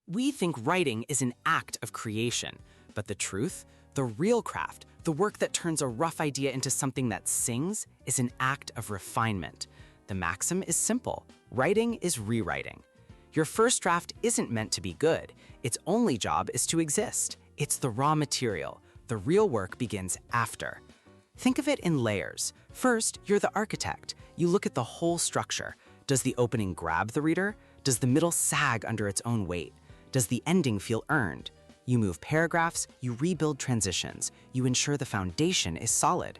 We think writing is an act of creation, but the truth, the real craft, the work that turns a rough idea into something that sings, is an act of refinement. The maxim is simple: writing is rewriting. Your first draft isn't meant to be good. Its only job is to exist. It's the raw material. The real work begins after. Think of it in layers. First, you're the architect. You look at the whole structure. Does the opening grab the reader? Does the middle sag under its own weight? Does the ending feel earned? You move paragraphs, you rebuild transitions, you ensure the foundation is solid.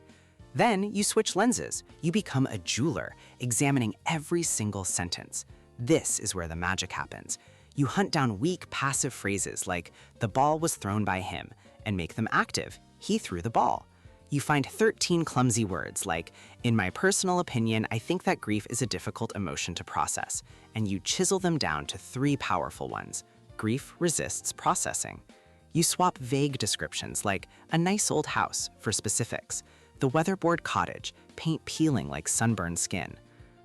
Then you switch lenses. You become a jeweler, examining every single sentence. This is where the magic happens. You hunt down weak, passive phrases like, "the ball was thrown by him," and make them active. "He threw the ball." You find 13 clumsy words like, "in my personal opinion, I think that grief is a difficult emotion to process," and you chisel them down to 3 powerful ones. Grief resists processing. You swap vague descriptions like, "a nice old house," for specifics. "The weatherboard cottage," paint peeling like sunburned skin.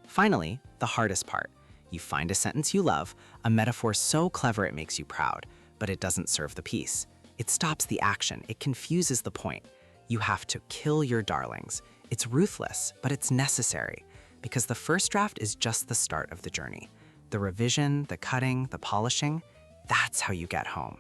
Finally, the hardest part. You find a sentence you love, a metaphor so clever it makes you proud, but it doesn't serve the piece. It stops the action, it confuses the point. You have to kill your darlings. It's ruthless, but it's necessary, because the first draft is just the start of the journey. The revision, the cutting, the polishing, that's how you get home.